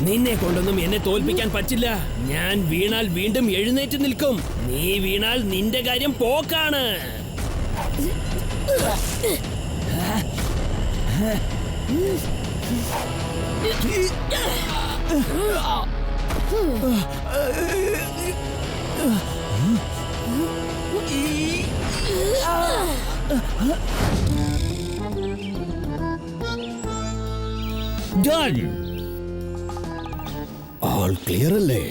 നിന്നെ കൊണ്ടൊന്നും എന്നെ തോൽപ്പിക്കാൻ പറ്റില്ല. ഞാൻ വീണാൽ വീണ്ടും എഴുന്നേറ്റ് നിൽക്കും. നീ വീണാൽ നിന്റെ കാര്യം പോക്കാണ്. ആൾ ക്ലിയർ അല്ലേ?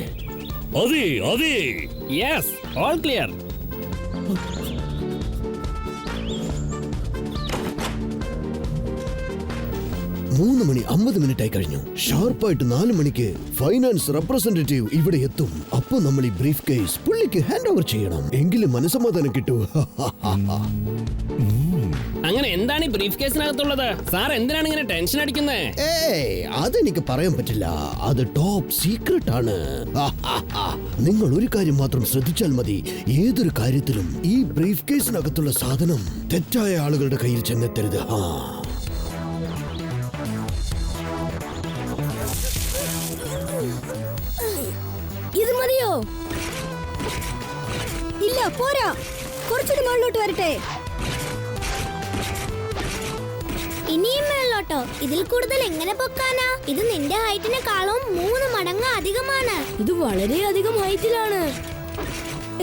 അതെ അതെ, യെസ്, ഓൾ ക്ലിയർ. മൂന്ന് മണി 50 മിനിറ്റ് ആയി കഴിഞ്ഞു. ഷാർപ്പായിട്ട് 4 മണിക്ക് ഫൈനാൻസ് റെപ്രസെന്റേറ്റീവ് ഇവിടെ എത്തും. അപ്പൊ നമ്മൾ ഈ ബ്രീഫ് കേസ് പുള്ളിക്ക് ഹാൻഡ് ഓവർ ചെയ്യണം. എങ്കിലും മനസ്സമാധാനം കിട്ടൂ. അങ്ങനെ എന്താണ് ഈ ബ്രീഫ് കേസിനകത്തുള്ളത്? സാർ എന്തിനാണ് ഇങ്ങനെ ടെൻഷൻ അടിക്കുന്നത്? അതെനിക്ക് പറയാൻ പറ്റില്ല. അത് ടോപ്പ് സീക്രട്ട് ആണ്. നിങ്ങൾ ഒരു കാര്യം മാത്രം ശ്രദ്ധിച്ചാൽ മതി. ഏതൊരു കാര്യത്തിലും ഈ ബ്രീഫ് കേസിനകത്തുള്ള സാധനം തെറ്റായ ആളുകളുടെ കയ്യിൽ ചെന്നെത്തരുത്. ഇത് മതിയോ? ഇല്ല, പോരാ. കുറച്ചുകൂടി മുകളിലോട്ട് വരട്ടെ. ഇനിയും മേളിലോട്ടോ? ഇതിൽ കൂടുതൽ എങ്ങനെ പൊക്കാനാ? ഇത് നിന്റെ ഹൈറ്റിനെക്കാളും 3 മടങ്ങ് അധികമാണ്. ഇത് വളരെ അധികം ഹൈറ്റിലാണ്.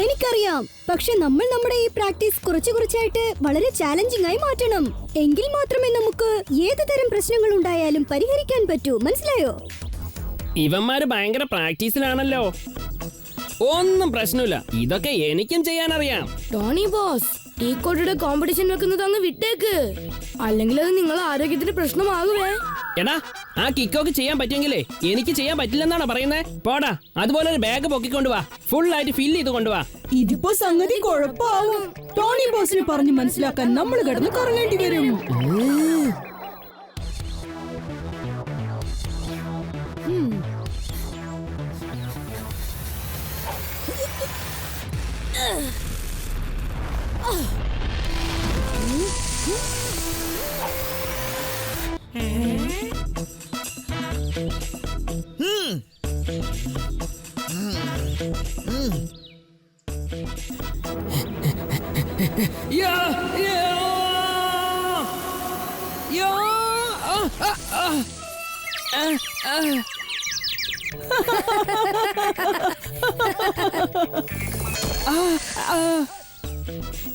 എനിക്കറിയാം, പക്ഷെ നമ്മൾ നമ്മുടെ ഈ പ്രാക്ടീസ് കുറച്ചായിട്ട് വളരെ ചാലഞ്ചിങ് ആയി മാറ്റണം. എങ്കിൽ മാത്രമേ നമുക്ക് ഏത് തരം പ്രശ്നങ്ങൾ ഉണ്ടായാലും പരിഹരിക്കാൻ പറ്റൂ. മനസ്സിലായോ? ഇവന്മാര് ഭയങ്കര പ്രാക്ടീസിലാണല്ലോ. ഒന്നും പ്രശ്നമില്ല, ഇതൊക്കെ എനിക്കും ചെയ്യാനറിയാം. ടോണി ബോസ്, ഈ കോട്ടയുടെ കോമ്പറ്റീഷൻ വെക്കുന്നത് അങ്ങ് വിട്ടേക്ക്. അല്ലെങ്കിൽ അത് നിങ്ങളെ ആരോഗ്യത്തിന് പ്രശ്നമാകുവേ. എടാ, ആ കിക്കൊക്കെ ചെയ്യാൻ പറ്റുമെങ്കിലേ എനിക്ക് ചെയ്യാൻ പറ്റില്ലെന്നാണോ പറയുന്നത്? പോടാ, അതുപോലെ ഒരു ബാഗ് പൊക്കിക്കൊണ്ടു വാ. ഫുൾ ആയിട്ട് ഫില്ല് ചെയ്ത് കൊണ്ടുവാ. ഇതിപ്പോ സംഗതി കുഴപ്പമാവും. ടോണി ബോസിന് പറഞ്ഞു മനസ്സിലാക്കാൻ നമ്മൾ കിടന്ന് കറങ്ങേണ്ടി വരും.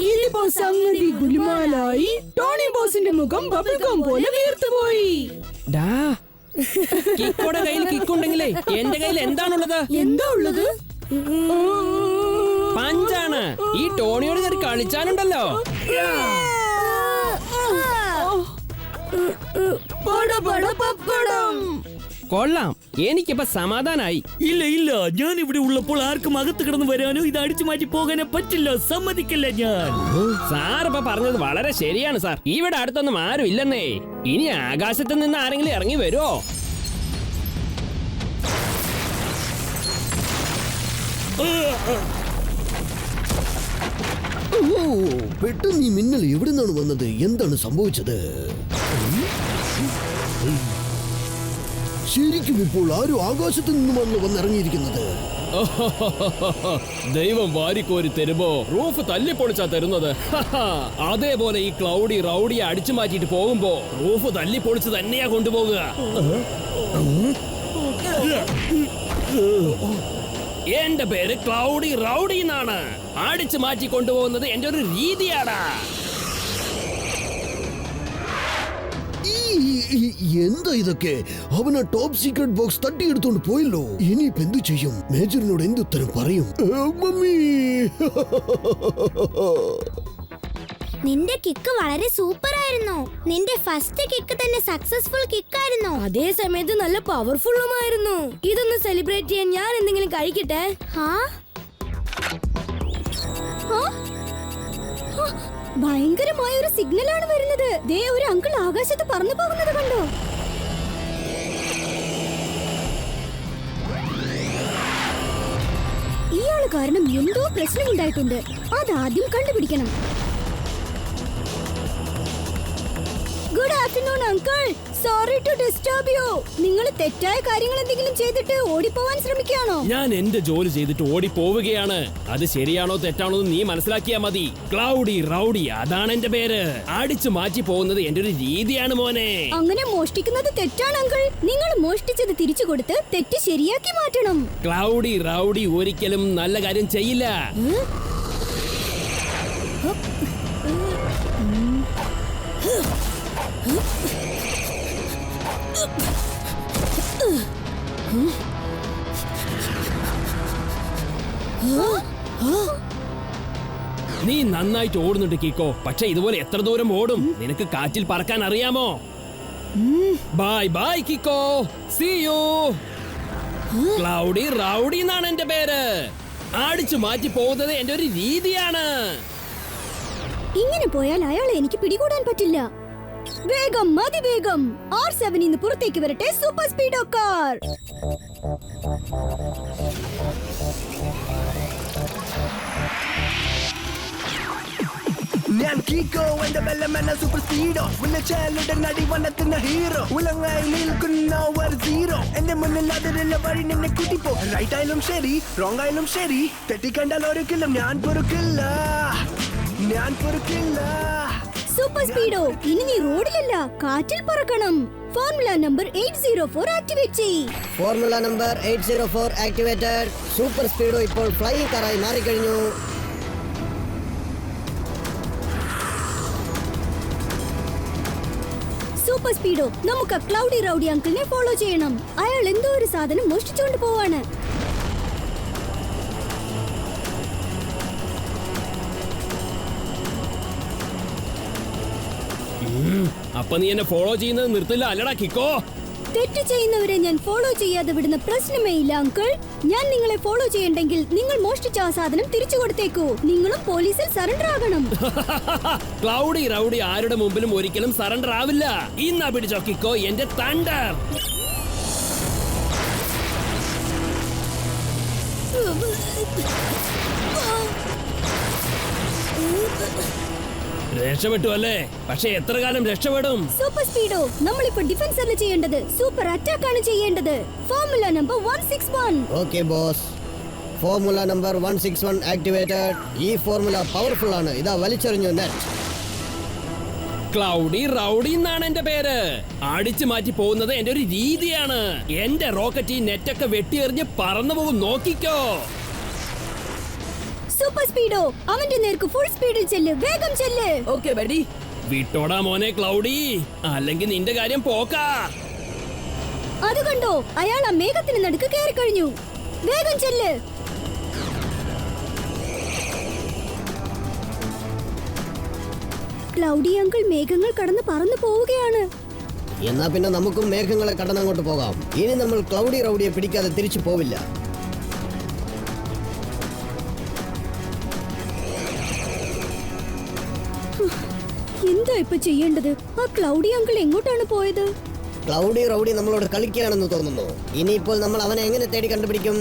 ഇതിപ്പോ സംഗതി ഗുലുമാലായി. ടോണി ബോസിന്റെ മുഖം ബബിൾഗം പോലെ വീർത്തുപോയി. കിക്കോടെ കയ്യിൽ കിക്കുണ്ടെങ്കിലേ എന്റെ കയ്യിൽ എന്താണുള്ളത്? എന്താ ഉള്ളത്? പഞ്ചാണ്. ഈ ടോണിയോട് കയറി കളിച്ചാലുണ്ടല്ലോ. കൊള്ളാം, എനിക്കിപ്പോ സമാധാനായി. ഇല്ല, ഞാൻ ഇവിടെ ഉള്ളപ്പോൾ ആർക്കും അകത്ത് കിടന്നു വരാനോ ഇത് അടിച്ചു മാറ്റി പോകാനോ പറ്റില്ല. സമ്മതിക്കില്ല ഞാൻ. സാർ ഇപ്പൊ പറഞ്ഞത് വളരെ ശരിയാണ് സാർ. ഇവിടെ അടുത്തൊന്നും ആരും ഇല്ലെന്നേ. ഇനി ആകാശത്ത് നിന്ന് ആരെങ്കിലും ഇറങ്ങി വരുമോ? പെട്ടെന്ന് ഈ മിന്നൽ എവിടെ നിന്നാണ് വന്നത്? എന്താണ് സംഭവിച്ചത്? ശരിക്കും ഇപ്പോൾ ആരും ആകാശത്ത് നിന്നുമാണ് വന്നിറങ്ങിയിരിക്കുന്നത്. ദൈവം വാരിക്കോരി തരുമ്പോ റൂഫ് തല്ലിപ്പൊളിച്ചാ തരുന്നത്. അതേപോലെ ഈ ക്ലൗഡി റൗഡിയെ അടിച്ചു മാറ്റിട്ട് പോകുമ്പോ റൂഫ് തല്ലിപ്പൊളിച്ച് തന്നെയാ കൊണ്ടുപോകുക. എന്റെ പേര് ക്ലൗഡി റൗഡി എന്നാണ്. അടിച്ചു മാറ്റി കൊണ്ടുപോകുന്നത് എന്റെ ഒരു രീതിയാടാ. എന്താ ഇതൊക്കെ? അവൻ ആ ടോപ്പ് സീക്രട്ട് ബോക്സ് തട്ടിയെടുത്തോണ്ട് പോയല്ലോ. ഇനിയിപ്പോ എന്തു ചെയ്യും? മേജറിനോട് എന്തുത്തരം പറയും? മമ്മി, നിന്റെ കിക്ക് വളരെ സൂപ്പർ ആയിരുന്നു. നിന്റെ ഫസ്റ്റ് കിക്ക് തന്നെ സക്സസ്ഫുൾ കിക്കായിരുന്നു. അതേ സമയത്ത് നല്ല പവർഫുള്ളുമായിരുന്നു. ഇതൊന്ന് സെലിബ്രേറ്റ് ചെയ്യാൻ ഞാൻ എന്തെങ്കിലും കഴിക്കട്ടെ? ഭയങ്കരമായ ഒരു സിഗ്നലാണ് വരുന്നത്. ദേ, ഒരു അങ്കിൾ ആകാശത്ത് പറന്നു പോകുന്നത് കണ്ടോ? ഇയാള് കാരണം എന്തോ പ്രശ്നം ഉണ്ടായിട്ടുണ്ട്. അതാദ്യം കണ്ടുപിടിക്കണം. Good afternoon uncle. Sorry to disturb you. നിങ്ങൾ തെറ്റായ കാര്യങ്ങൾ എന്തെങ്കിലും ചെയ്തിട്ട് ഓടിപ്പോവാൻ ശ്രമിക്കുകയാണോ? ഞാൻ എന്റെ ജോലി ചെയ്തിട്ട് ഓടി പോവുകയാണ്. അത് ശരിയാണോ തെറ്റാണോ എന്ന് നീ മനസ്സിലാക്കിയാ മതി. ക്ലൗഡി റൗഡി, അതാണ് എന്റെ പേര്. അടിച്ചു മാറ്റി പോകുന്നത് എന്റെ ഒരു രീതിയാണ് മോനെ. അങ്ങനെ മോഷ്ടിക്കുന്നത് തെറ്റാണ് അങ്കിൾ. നിങ്ങൾ മോഷ്ടിച്ചത് തിരിച്ചു കൊടുത്ത് തെറ്റ് ശരിയാക്കി മാറ്റണം. ക്ലൗഡി റൗഡി ഒരിക്കലും നല്ല കാര്യം ചെയ്യില്ല. നീ നന്നായിട്ട് ഓടുന്നുണ്ട് കിക്കോ. പക്ഷെ ഇതുപോലെ എത്ര ദൂരം ഓടും? നിനക്ക് കാറ്റിൽ പറക്കാൻ അറിയാമോ? Bye bye Kiko, see you. Cloudy rowdy എന്നാണ് എന്റെ പേര്. അടിച്ചു മാറ്റി പോകുന്നത് എന്റെ ഒരു രീതിയാണ്. ഇങ്ങനെ പോയാൽ അയാളെ എനിക്ക് പിടികൂടാൻ പറ്റില്ല. വേഗം, അതിവേഗം R7 ഇന്ന് പുറത്തേക്ക് വരട്ടെ. Super speedo car. ഞാൻ കീക്കോ, എന്റെ ബെല്ലമെന്ന സൂപ്പർ സ്പീഡോ. വിളിച്ചാലുടെ നടിവനത്തിന് ഹീറോ. ഉലങ്ങായി നിൽക്കുന്ന ഒരു സീറോ. എന്റെ മുന്നിൽ അതിലുള്ള വഴി നിന്നെ കൂട്ടിപ്പോ. റൈറ്റ് ആയാലും ശരി, റോങ് ആയാലും ശരി, തെറ്റിക്കണ്ടാൽ ഒരിക്കലും ഞാൻ പൊറുക്കില്ല. സൂപ്പർ സ്പീഡോ, ഇനി നീ റോഡിലല്ല കാറ്റിൽ പറക്കണം. ഫോർമുല നമ്പർ 804 ആക്ടിവേറ്റ് ചെയ്യ്. Formula number 804 activated. സൂപ്പർ സ്പീഡോ ഇപ്പോൾ ഫ്ലൈയിങ് കാറായി മാറിക്കഴിഞ്ഞു. സൂപ്പർ സ്പീഡോ, നമുക്ക് ക്ലൗഡി റൗഡി അങ്കിളിനെ ഫോളോ ചെയ്യണം. അയാൾ എന്തോ ഒരു സാധനം മോഷ്ടിച്ചുകൊണ്ട് പോവാണ്. അപ്പൊ നീ എന്നെ ഫോളോ ചെയ്യുന്നത് നിർത്തില്ല അല്ലടാ കിക്കോ? തെറ്റ് ചെയ്യുന്നവരെ ഞാൻ ഫോളോ ചെയ്യാതെ വിടുന്ന പ്രശ്നമേ ഇല്ല അങ്കിൾ. ഞാൻ നിങ്ങളെ ഫോളോ ചെയ്യണ്ടെങ്കിൽ നിങ്ങൾ മോഷ്ടിച്ച ആ സാധനം തിരിച്ചു കൊടുത്തേക്കൂ. നിങ്ങളും പോലീസിൽ സറണ്ടർ ആകണം. ക്ലൗഡി റൗഡി ആരുടെ മുമ്പിലും ഒരിക്കലും സറണ്ടർ ആവില്ല. ഇന്നാ പിടിച്ചോ കിക്കോ എന്റെ തണ്ടർ. രക്ഷപ്പെട്ടു അല്ലേ? പക്ഷെ എത്ര കാലം രക്ഷപ്പെടും? സൂപ്പർ സ്പീഡോ, നമ്മളിപ്പോ ഡിഫൻസ് അല്ല ചെയ്യേണ്ടത്, സൂപ്പർ അറ്റാക്ക് ആണ് ചെയ്യേണ്ടത്. Formula number 161. Okay boss. Formula number 161 activated. ഈ ഫോർമുല പവർഫുൾ ആണ്. ഇതാ വലിച്ചെറിഞ്ഞു നെറ്റ്. ക്ലൗഡി റൗഡി എന്നാണ് എന്റെ പേര്. അടിച്ചു മാറ്റി പോകുന്നത് എന്റെ ഒരു രീതിയാണ്. എന്റെ റോക്കറ്റ് ഈ നെറ്റൊക്കെ വെട്ടിയെറിഞ്ഞ് പറന്നു പോകും, നോക്കിക്കോ. സൂപ്പർ സ്പീഡോ, അവന്റെ നേർക്ക് ഫുൾ സ്പീഡിൽ ചെല്ല്. വേഗം ചെല്ല്. Okay buddy. വിട്ടോടാ മോനെ ക്ലൗഡി, അല്ലെങ്കിൽ നിന്റെ കാര്യം പോക്കാ. അത് കണ്ടോ, അയാൾ ആ മേഘത്തിന് നടുക്ക് കയറി കഴിഞ്ഞു. വേഗം ചെല്ല്. ക്ലൗഡി അങ്കിൾ മേഘങ്ങൾ കടന്ന് പറന്നു പോവുകയാണ്. എന്നാ പിന്നെ നമുക്കും മേഘങ്ങളെ കടന്നങ്ങോട്ട് പോകാം. ഇനി നമ്മൾ ക്ലൗഡി റൗഡിയെ പിടിക്കാതെ തിരിച്ചു പോവില്ല. എന്താ ഇപ്പൊ ചെയ്യേണ്ടത്? ആ ക്ലൗഡി അങ്കിൾ എങ്ങോട്ടാണ് പോയത്? ക്ലൗഡി റൗഡി നമ്മളോട് കളിക്കുകയാണെന്ന് തോന്നുന്നു. ഇനിയിപ്പോൾ നമ്മൾ അവനെ എങ്ങനെ തേടി കണ്ടുപിടിക്കും?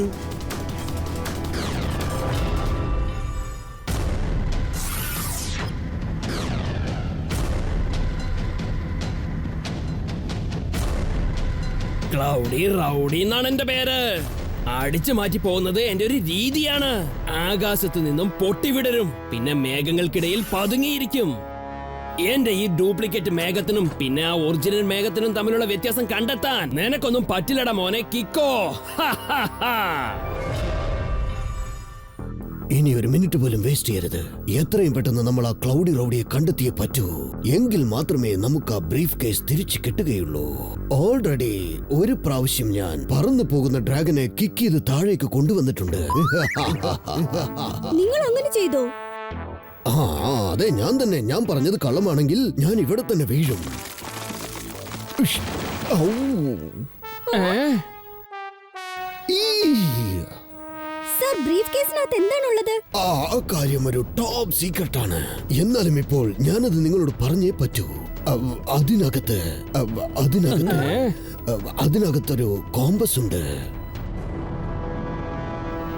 ക്ലൗഡി റൗഡി എന്നാണ് എന്റെ പേര്. അടിച്ചു മാറ്റി പോകുന്നത് എന്റെ ഒരു രീതിയാണ്. ആകാശത്ത് നിന്നും പൊട്ടിവിടരും, പിന്നെ മേഘങ്ങൾക്കിടയിൽ പതുങ്ങിയിരിക്കും. എന്റെ ഈ ഡ്യൂപ്ലിക്കേറ്റ് മേഘത്തിനും പിന്നെ ആ ഒറിജിനൽ മേഘത്തിനും തമ്മിലുള്ള വ്യത്യാസം കണ്ടെത്താൻ നിനക്കൊന്നും പറ്റില്ലടാ മോനെ കിക്കോ. ഇനി ഒരു മിനിറ്റ് പോലും വേസ്റ്റ് ചെയ്യരുത്. എത്രയും പെട്ടെന്ന് നമ്മൾ ആ ക്ലൗഡി റൗഡിയെ കണ്ടെത്തിയേ പറ്റൂ. എങ്കിൽ മാത്രമേ നമുക്ക് ആ ബ്രീഫ് കേസ് തിരിച്ചു കിട്ടുകയുള്ളൂ. ഓൾറെഡി ഒരു പ്രാവശ്യം ഞാൻ പറന്നു പോകുന്ന ഡ്രാഗനെ കിക്ക് ചെയ്ത് താഴേക്ക് കൊണ്ടുവന്നിട്ടുണ്ട്. നിങ്ങൾ അങ്ങനെ ചെയ്തോ? അതെ, ഞാൻ തന്നെ. ഞാൻ പറഞ്ഞത് കള്ളമാണെങ്കിൽ ഞാൻ ഇവിടെ തന്നെ വീഴും. ഉഷ്. ഔ. ഈ. സർ, ബ്രീഫ് കേസിനകത്ത് എന്താണുള്ളത്? ആ കാര്യം ഒരു ടോപ്പ് സീക്രട്ട് ആണ്. എന്നാലും ഇപ്പോൾ ഞാനത് നിങ്ങളോട് പറഞ്ഞേ പറ്റൂ. അതിനകത്തൊരു കോമ്പസ് ഉണ്ട്.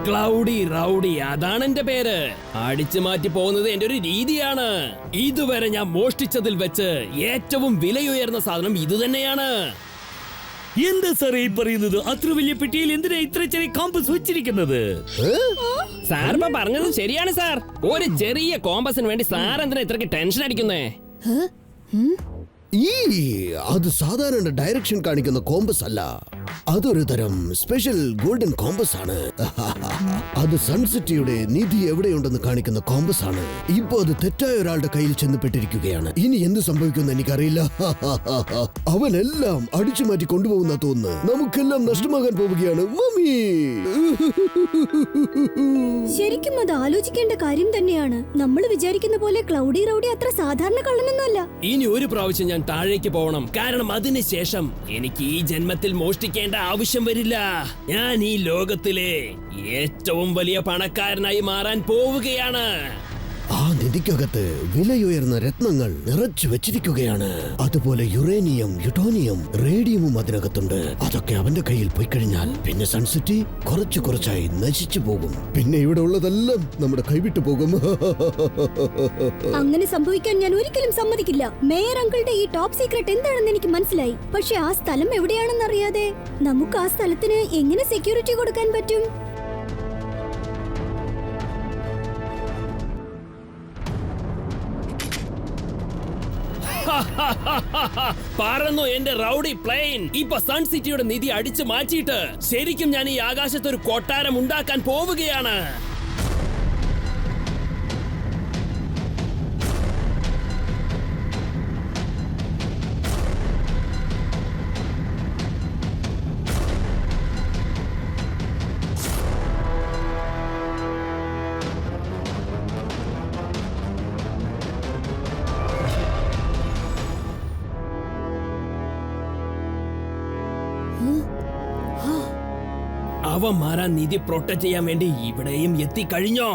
ക്ലൗഡി റൗഡി, അതാണ് എന്റെ പേര്. അടിച്ചു മാറ്റി പോകുന്നത് എന്റെ ഒരു രീതിയാണ്. ഇതുവരെ ഞാൻ മോഷ്ടിച്ചതിൽ വെച്ച് ഏറ്റവും വിലയുയർന്ന സാധനം ഇത് തന്നെയാണ്. എന്താ സാറേ ഈ പറയുന്നത്? അത്ര വലിയ പെട്ടിയിൽ എന്തിനാ ഇത്ര ചെറിയ കോമ്പസ് വെച്ചിരിക്കുന്നത്? സാർ ഇപ്പൊ പറഞ്ഞത് ശരിയാണ് സാർ. ഒരു ചെറിയ കോമ്പസിന് വേണ്ടി സാർ എന്തിനാ ഇത്രക്ക് ടെൻഷൻ അടിക്കുന്നേ? അത് സാധാരണ ഡയറക്ഷൻ കാണിക്കുന്ന കോമ്പസ് അല്ല. അതൊരു തരം സ്പെഷ്യൽ ഗോൾഡൻ കോമ്പസ് ആണ്. അത് സൺസിറ്റിയുടെ നിധി എവിടെയുണ്ടെന്ന് കാണിക്കുന്ന കോമ്പസ് ആണ്. ഇപ്പൊ അത് തെറ്റായ ഒരാളുടെ കയ്യിൽ ചെന്നപ്പെട്ടിരിക്കുകയാണ്. ഇനി എന്ത് സംഭവിക്കുമെന്ന് എനിക്കറിയില്ല. അവനെല്ലാം അടിച്ചു മാറ്റി കൊണ്ടുപോകുന്ന തോന്നുന്നു. നമുക്കെല്ലാം നഷ്ടമാകാൻ പോവുകയാണ് മമ്മി. ശരിക്കും അത് ആലോചിക്കേണ്ട കാര്യം തന്നെയാണ്. നമ്മൾ വിചാരിക്കുന്ന പോലെ ക്ലൗഡി റൗഡി അത്ര സാധാരണ കള്ളനൊന്നുമല്ല. ഇനി ഒരു പ്രാവശ്യം ഞാൻ താഴേക്ക് പോകണം. കാരണം അതിനുശേഷം എനിക്ക് ഈ ജന്മത്തിൽ മോഷ്ടിക്കേണ്ട ആവശ്യം വരില്ല. ഞാൻ ഈ ലോകത്തിലെ ഏറ്റവും വലിയ പണക്കാരനായി മാറാൻ പോവുകയാണ്. ആ നിധിക്കകത്ത് വിലയുയർന്ന രത്നങ്ങൾ നിറച്ചു വെച്ചിരിക്കുകയാണ്. അതുപോലെ യുറേനിയം, യുട്ടോണിയം, റേഡിയമും അതിനകത്തുണ്ട്. അതൊക്കെ അവന്റെ കയ്യിൽ പോയി കഴിഞ്ഞാൽ പിന്നെ സൺസിറ്റി കുറച്ചു കുറച്ചായി നശിച്ചു പോകും. പിന്നെ ഇവിടെ ഉള്ളതെല്ലാം നമ്മുടെ കൈവിട്ടു പോകും. അങ്ങനെ സംഭവിക്കാൻ ഞാൻ ഒരിക്കലും സമ്മതിക്കില്ല. മേയർ അങ്കിളുടെ ഈ ടോപ്പ് സീക്രട്ട് എന്താണെന്ന് എനിക്ക് മനസ്സിലായി. പക്ഷെ ആ സ്ഥലം എവിടെയാണെന്ന് അറിയാതെ നമുക്ക് ആ സ്ഥലത്തിന് എങ്ങനെ സെക്യൂരിറ്റി കൊടുക്കാൻ പറ്റും? പറന്നു എന്റെ റൗഡി പ്ലെയിൻ. ഇപ്പൊ സൺ സിറ്റിയുടെ നിധി അടിച്ചു മാറ്റിയിട്ട് ശരിക്കും ഞാൻ ഈ ആകാശത്ത് ഒരു കൊട്ടാരം ഉണ്ടാക്കാൻ പോവുകയാണ്. അവന്മാരാ നിധി പ്രൊട്ടക്ട് ചെയ്യാൻ വേണ്ടി ഇവിടെയും എത്തിക്കഴിഞ്ഞോ?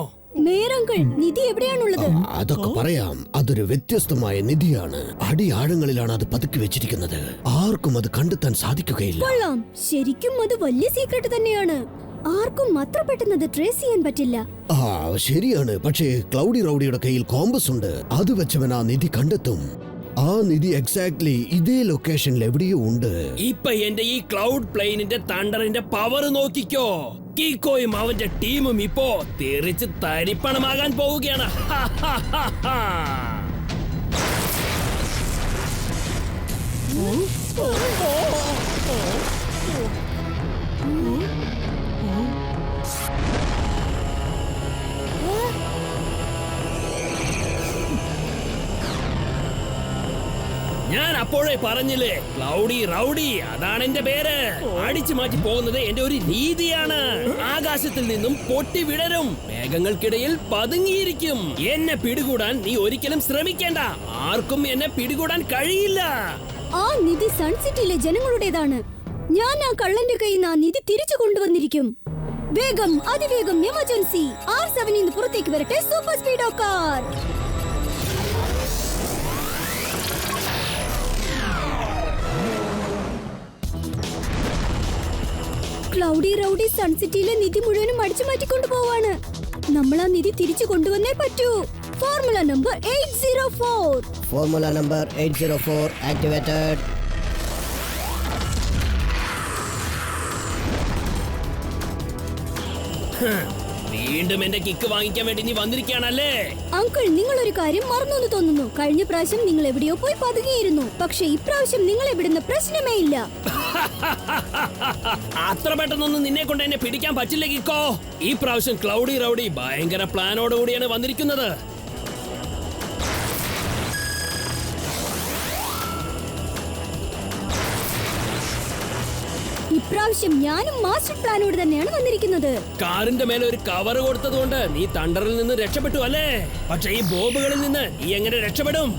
മേയർ അങ്കിൾ, നിധി എവിടെയാണുള്ളത്? അതൊക്കെ പറയാം. അതൊരു വ്യത്യസ്തമായ നിധിയാണ്. അടിയാഴങ്ങളിലാണ് അത് പതുക്കി വെച്ചിരിക്കുന്നത്. ആർക്കും അത് കണ്ടെത്താൻ സാധിക്കുകയില്ല. കൊള്ളാം, ശരിക്കും അത് വലിയ സീക്രട്ട് തന്നെയാണ്. ആർക്കും അത്ര പെട്ടെന്ന് അത് ട്രേസ് ചെയ്യാൻ പറ്റില്ല. ശരിയാണ്. പക്ഷേ ക്ലൗഡി റൗഡിയുടെ കയ്യിൽ കോമ്പസ് ഉണ്ട്. അത് വെച്ചവൻ ആ നിധി കണ്ടെത്തും. ആ നിധി എക്സാക്ട്ലി ഇതേ ലൊക്കേഷനിൽ എവിടെയോ ഉണ്ട്. ഇപ്പൊ എന്റെ ഈ ക്ലൗഡ് പ്ലെയിനിന്റെ തണ്ടറിന്റെ പവർ നോക്കിക്കോ. കീക്കോയും അവന്റെ ടീമും ഇപ്പോ തെറിച്ച് തരിപ്പണമാകാൻ പോവുകയാണ്. ഞാൻ അപ്പോഴേ പറഞ്ഞില്ലേ, ക്ലൗഡി റൗഡി, അതാണ് എന്റെ പേര്. അടിച്ചു മാറ്റി പോകുന്നത് എന്റെ ഒരു രീതിയാണ്. ആകാശത്തിൽ നിന്നും പൊട്ടി വിടരും, മേഘങ്ങൾക്കിടയിൽ പതുങ്ങിയിരിക്കും. എന്നെ പിടികൂടാൻ നീ ഒരിക്കലും ശ്രമിക്കേണ്ട. ആർക്കും എന്നെ പിടികൂടാൻ കഴിയില്ല. ആ നിധി സൺസിറ്റിയിലെ ജനങ്ങളുടേതാണ്. ഞാൻ ആ കള്ളന്റെ കയ്യിൽ നിന്ന് ആ നിധി തിരിച്ചു കൊണ്ടുവന്നിരിക്കും. വേഗം, അതിവേഗം, എമർജൻസി. R7 നിന്ന് പുറത്തേക്ക് വരട്ടെ super speedo car. Cloudy rowdy സൺസിറ്റിയിലെ നിധി മുഴുവനും അടിച്ചു മാറ്റിക്കൊണ്ടു പോവാണ്. നമ്മൾ ആ നിധി തിരിച്ചു കൊണ്ടുവന്നേ പറ്റൂ. Formula number 804. Formula number 804 activated. വീണ്ടും എന്റെ കിക്ക് വാങ്ങിക്കാൻ വേണ്ടി നീ വന്നിരിക്കുകയാണല്ലേ? അങ്കിൾ, നിങ്ങൾ ഒരു കാര്യം മറന്നു തോന്നുന്നു. കഴിഞ്ഞ പ്രാവശ്യം നിങ്ങൾ എവിടെയോ പോയി പതുങ്ങിയിരുന്നു. പക്ഷെ ഇപ്രാവശ്യം നിങ്ങൾ ഇവിടുന്ന് പ്രശ്നമേ ഇല്ല. അത്ര പെട്ടെന്നൊന്നും നിന്നെ കൊണ്ട് എന്നെ പിടിക്കാൻ പറ്റില്ല കിക്കോ. ഈ പ്രാവശ്യം ക്ലൗഡി റൗഡി ഭയങ്കര പ്ലാനോടുകൂടിയാണ് വന്നിരിക്കുന്നത്. ഇപ്രാവശ്യം ഞാനും മാസ്റ്റർ പ്ലാനോട് തന്നെയാണ് വന്നിരിക്കുന്നത്. കാറിന്റെ മേലെ ഒരു കവർ കൊടുത്തതുകൊണ്ട് നീ തണ്ടറിൽ നിന്ന് രക്ഷപ്പെട്ടു അല്ലേ? പക്ഷെ ഈ ബോംബുകളിൽ നിന്ന് നീ എങ്ങനെ രക്ഷപ്പെടും?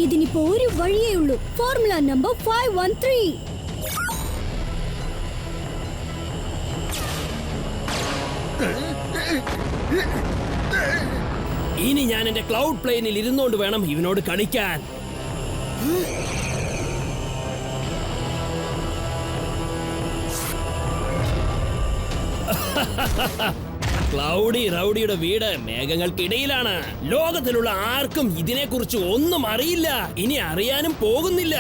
ഇതിനിപ്പോ ഒരു വഴിയേ ഉള്ളൂ. Formula number 513. ഇനി ഞാൻ എന്റെ ക്ലൗഡ് പ്ലെയിനിൽ ഇരുന്നോണ്ട് വേണം ഇവനോട് കളിക്കാൻ. ക്ലൗഡി റൗഡിയുടെ വീട് മേഘങ്ങൾക്കിടയിലാണ്. ലോകത്തിലുള്ള ആർക്കും ഇതിനെക്കുറിച്ച് ഒന്നും അറിയില്ല, ഇനി അറിയാനും പോകുന്നില്ല.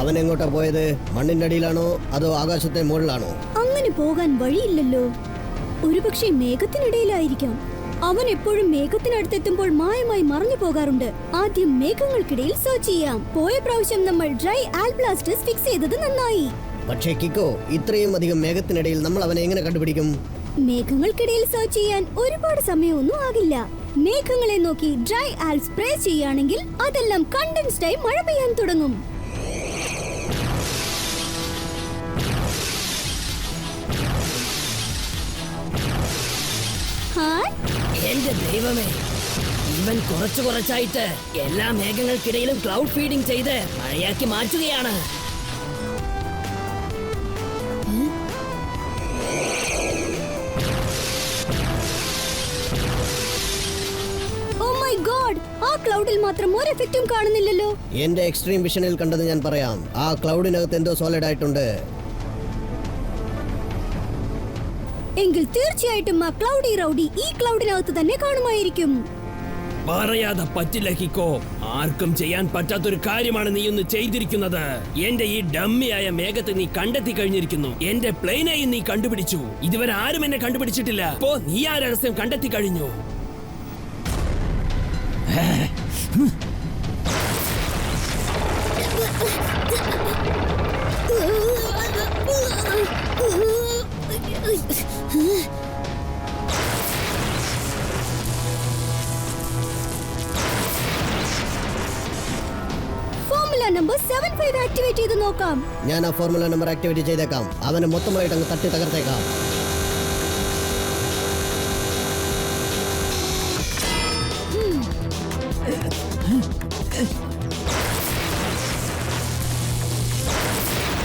അവൻ എങ്ങോട്ടാ പോയത്? മണ്ണിന്റെ അടിയിലാണോ അതോ ആകാശത്തെ മുകളിലാണോ? അങ്ങനെ പോകാൻ വഴിയില്ലല്ലോ. ഒരുപക്ഷെ മേഘത്തിനിടയിലായിരിക്കാം. അവൻ എപ്പോഴും മേഘത്തിനടുത്തെത്തുമ്പോൾ മായമായി മറഞ്ഞു പോകാറുണ്ട്. ആദ്യം മേഘങ്ങൾക്കിടയിൽ സെർച്ച് ചെയ്യാം. പോയ പ്രാവശ്യം നമ്മൾ ഡ്രൈ ആൽബ്ലാസ്റ്റേഴ്സ് ഫിക്സ് ചെയ്തത് നന്നായി. പക്ഷേ കിക്കോ, ഇത്രയും അധികം മേഘത്തിനിടയിൽ നമ്മൾ അവനെ എങ്ങനെ കണ്ടുപിടിക്കും? മേഘങ്ങൾക്കിടയിൽ സെർച്ച് ചെയ്യാൻ ഒരുപാട് സമയമൊന്നും ആകില്ല. മേഘങ്ങളെ നോക്കി ഡ്രൈ ആൽ സ്പ്രേ ചെയ്യുകയാണെങ്കിൽ അതെല്ലാം കണ്ടൻസ്ഡ് ആയി മഴ പെയ്യാൻ തുടങ്ങും. എന്റെ ദൈവമേ, ഇവൻ കുറച്ചായിട്ട് എല്ലാ മേഘങ്ങൾക്കിടയിലും ക്ലൗഡ് ഫീഡിംഗ് ചെയ്ത് മഴയാക്കി മാറ്റുകയാണ്. ഓ മൈ ഗോഡ്, ആ ക്ലൗഡിൽ മാത്രം ഒരു എഫക്റ്റും കാണുന്നില്ലല്ലോ. എന്റെ എക്സ്ട്രീം വിഷനിൽ കണ്ടത് ഞാൻ പറയാം. ആ ക്ലൗഡിനകത്ത് എന്തോ സോളിഡ് ആയിട്ടുണ്ട്. എങ്കിൽ തീർച്ചയായിട്ടും ആ ക്ലൗഡി റൗഡി ഈ ക്ലൗഡിനകത്ത് തന്നെ കാണുമായിരിക്കും. പറയാതെ പറ്റില്ല ഹിക്കോ. ആർക്കും ചെയ്യാൻ പറ്റാത്തൊരു കാര്യമാണ് നീ ഒന്ന് ചെയ്തിരിക്കുന്നത്. എന്റെ ഈ ഡമ്മിയായ മേഘത്തെ നീ കണ്ടെത്തി കഴിഞ്ഞിരിക്കുന്നു. എന്റെ പ്ലെയിനെയും നീ കണ്ടുപിടിച്ചു. ഇതുവരെ ആരും എന്നെ കണ്ടുപിടിച്ചിട്ടില്ല. അപ്പോ നീ ആ രഹസ്യം കണ്ടെത്തി കഴിഞ്ഞു. ഫോർമുല നമ്പർ 75 ആക്ടിവേറ്റ് ചെയ്ത് നോക്കാം. ഞാൻ ആ ഫോർമുല നമ്പർ ആക്ടിവേറ്റ് ചെയ്തേക്കാം. അവനെ മൊത്തമായിട്ട് അങ്ങ് തട്ടി തകർത്തേക്കാം.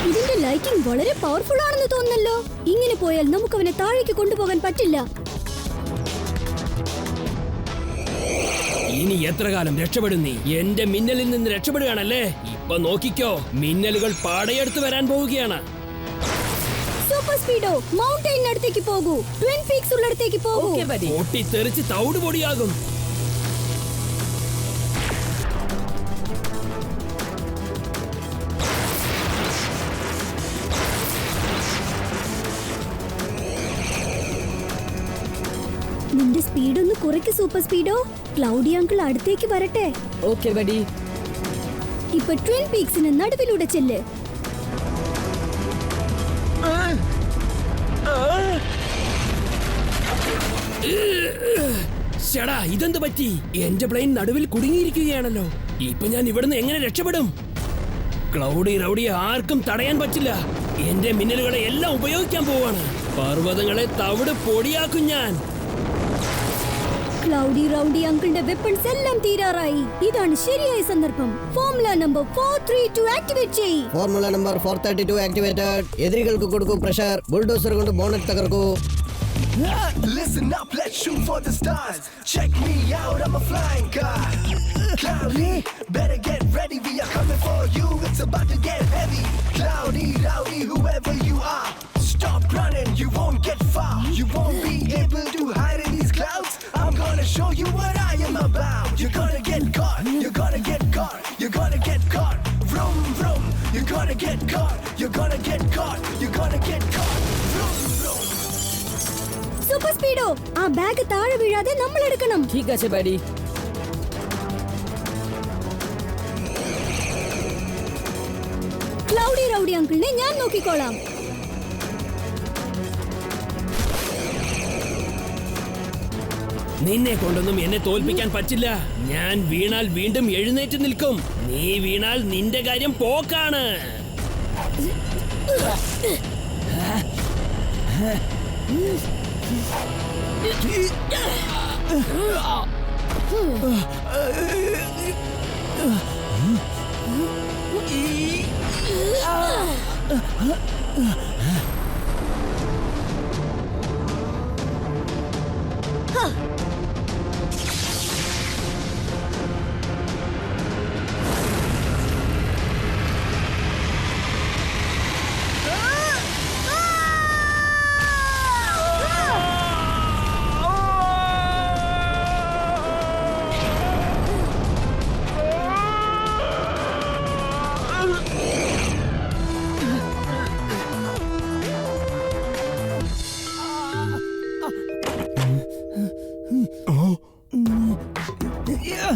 ഇതിന്റെ ലൈറ്റിംഗ് വളരെ പവർഫുൾ ആണെന്ന് തോന്നുന്നല്ലോ. ഇങ്ങനെ പോയാൽ നമുക്ക് അവനെ താഴേക്ക് കൊണ്ടുപോകാൻ പറ്റില്ല. ഇനി എത്ര കാലം രക്ഷപ്പെടും നീ? എന്റെ മിന്നലിൽ നിന്ന് രക്ഷപ്പെടുകയാണല്ലേ? ഇപ്പൊ നോക്കിക്കോ, മിന്നലുകൾ പാടയെടുത്ത് വരാൻ പോവുകയാണ്. സൂപ്പർ സ്പീഡോ, മൗണ്ടൈനടുത്തേക്ക് പോകൂ. ട്വിൻ പീക്സ് ഉള്ളിടത്തേക്ക് പോകൂ. പൊട്ടിത്തെറിച്ച് തവിട് പൊടിയാകും. നിന്റെ സ്പീഡ് ഒന്ന് കുറയ്ക്ക് സൂപ്പർ സ്പീഡോ. ക്ലൗഡി അങ്കിൾ അടുത്തേക്ക് വരട്ടെ. Okay buddy. ഇപ്പൊ ട്വിൻ പീക്സിന് നടുവിലൂടെ ചെല്ല്. ചേടാ, ഇതെന്ത് പറ്റി? എന്റെ പ്ലെയിൻ നടുവിൽ കുടുങ്ങിയിരിക്കുകയാണല്ലോ. ഇപ്പൊ ഞാൻ ഇവിടുന്ന് എങ്ങനെ രക്ഷപ്പെടും? ക്ലൗഡി റൗഡിയെ ആർക്കും തടയാൻ പറ്റില്ല. എന്റെ മിന്നലുകളെ എല്ലാം ഉപയോഗിക്കാൻ പോവാണ്. പർവ്വതങ്ങളെ തവിട് പൊടിയാക്കും ഞാൻ. ക്ലൗഡി റൗഡി അങ്കിളിന്റെ വെപ്പൺസ് എല്ലാം തീരാറായി. ഇതാണ് ശരിയായ സന്ദർഭം. ഫോർമുല നമ്പർ 432 ആക്ടിവേറ്റ് ചെയ്യ്. Formula number 432 activated. എതിരികൾക്ക് കൊടുക്കൂ പ്രഷർ. ബുൾഡോസർ കൊണ്ട് ബോണറ്റ് തകർക്കൂ. Listen up, let's shoot for the stars. Check me out, I'm a flying car. Cloudy, better get ready, we are coming for you. It's about to get heavy. Cloudy, rowdy, whoever you are, stop running, you won't get far. You won't be able to hide in these clouds. I'm gonna show you what I am about. You're gonna get caught, you're gonna get caught, you're gonna get caught. Vroom, vroom, you're gonna get caught, you're gonna get caught, you're gonna get caught. Vroom, vroom. Super speedo, ആ bag താഴെ വീഴാതെ നമ്മൾ എടുക്കണം. ঠিক আছে buddy. Cloudy rowdy അങ്കിളിനെ ഞാൻ നോക്കിക്കോളാം. നിന്നെ കൊണ്ടൊന്നും എന്നെ തോൽപ്പിക്കാൻ പറ്റില്ല. ഞാൻ വീണാൽ വീണ്ടും എഴുന്നേറ്റ് നിൽക്കും. നീ വീണാൽ നിന്റെ കാര്യം പോക്കാണ്. Yeah.